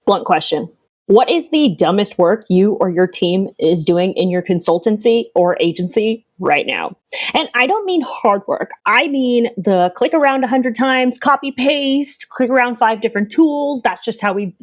Blunt question. What is the dumbest work you or your team is doing in your consultancy or agency right now? And I don't mean hard work. I mean the click around 100 times, copy paste, click around 5 different tools. That's just how we've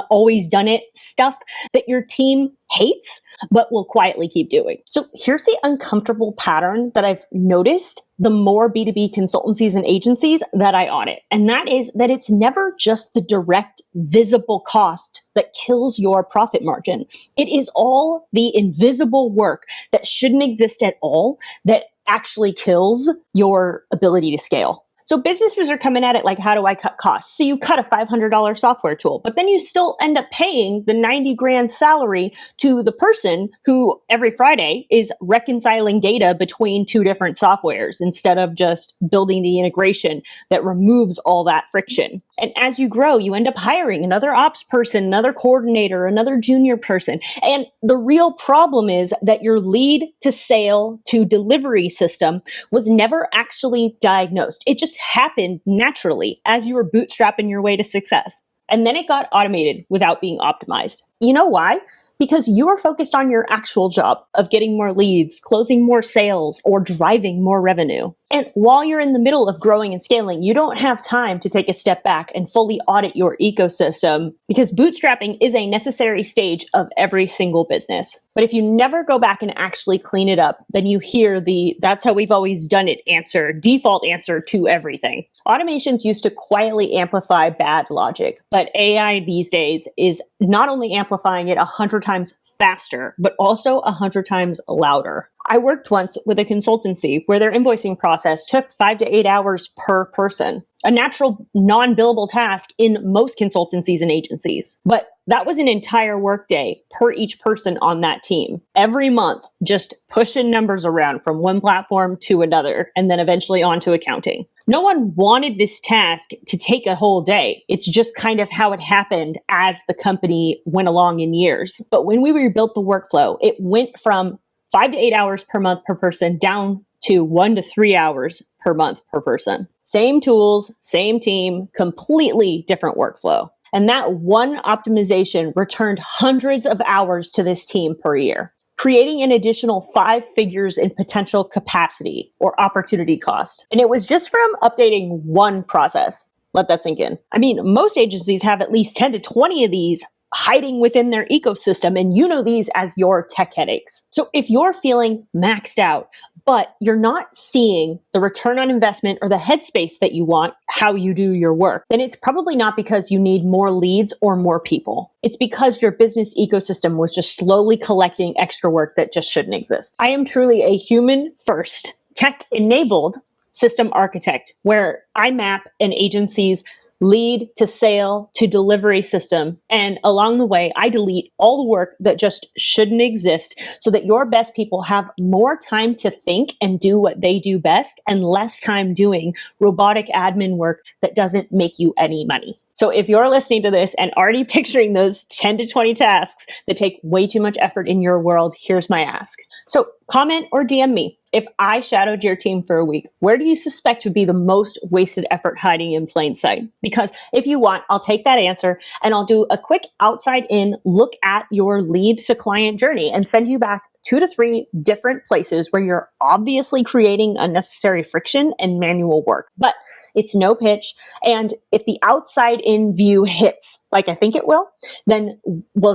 always done it. Stuff that your team hates, but will quietly keep doing. So here's the uncomfortable pattern that I've noticed the more B2B consultancies and agencies that I audit. And that is that it's never just the direct visible cost that kills your profit margin. It is all the invisible work that shouldn't exist at all that actually kills your ability to scale. So businesses are coming at it like, how do I cut costs? So you cut a $500 software tool, but then you still end up paying the 90 grand salary to the person who every Friday is reconciling data between 2 different softwares instead of just building the integration that removes all that friction. And as you grow, you end up hiring another ops person, another coordinator, another junior person. And the real problem is that your lead to sale to delivery system was never actually diagnosed. It just happened naturally as you were bootstrapping your way to success. And then it got automated without being optimized. You know why? Because you are focused on your actual job of getting more leads, closing more sales, or driving more revenue. And while you're in the middle of growing and scaling, you don't have time to take a step back and fully audit your ecosystem because bootstrapping is a necessary stage of every single business. But if you never go back and actually clean it up, then you hear the "that's how we've always done it" answer, default answer to everything. Automations used to quietly amplify bad logic, but AI these days is not only amplifying it 100 times faster, but also 100 times louder. I worked once with a consultancy where their invoicing process took 5 to 8 hours per person, a natural non-billable task in most consultancies and agencies. But that was an entire workday per each person on that team. Every month, just pushing numbers around from one platform to another, and then eventually on to accounting. No one wanted this task to take a whole day. It's just kind of how it happened as the company went along in years. But when we rebuilt the workflow, it went from 5 to 8 hours per month per person down to 1 to 3 hours per month per person. Same tools, same team, completely different workflow. And that one optimization returned hundreds of hours to this team per year, creating an additional 5 figures in potential capacity or opportunity cost. And it was just from updating one process. Let that sink in. I mean, most agencies have at least 10 to 20 of these hiding within their ecosystem, and you know these as your tech headaches. So if you're feeling maxed out, but you're not seeing the return on investment or the headspace that you want, how you do your work, then it's probably not because you need more leads or more people. It's because your business ecosystem was just slowly collecting extra work that just shouldn't exist. I am truly a human first, tech enabled system architect where I map an agency's lead to sale to delivery system. And along the way, I delete all the work that just shouldn't exist so that your best people have more time to think and do what they do best and less time doing robotic admin work that doesn't make you any money. So if you're listening to this and already picturing those 10 to 20 tasks that take way too much effort in your world, here's my ask. So comment or DM me. If I shadowed your team for a week, where do you suspect would be the most wasted effort hiding in plain sight? Because if you want, I'll take that answer and I'll do a quick outside in look at your lead to client journey and send you back 2 to 3 different places where you're obviously creating unnecessary friction and manual work. But it's no pitch. And if the outside in view hits, like I think it will, then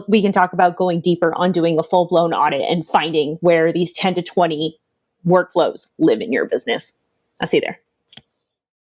we can talk about going deeper on doing a full blown audit and finding where these 10 to 20 workflows live in your business. I'll see you there.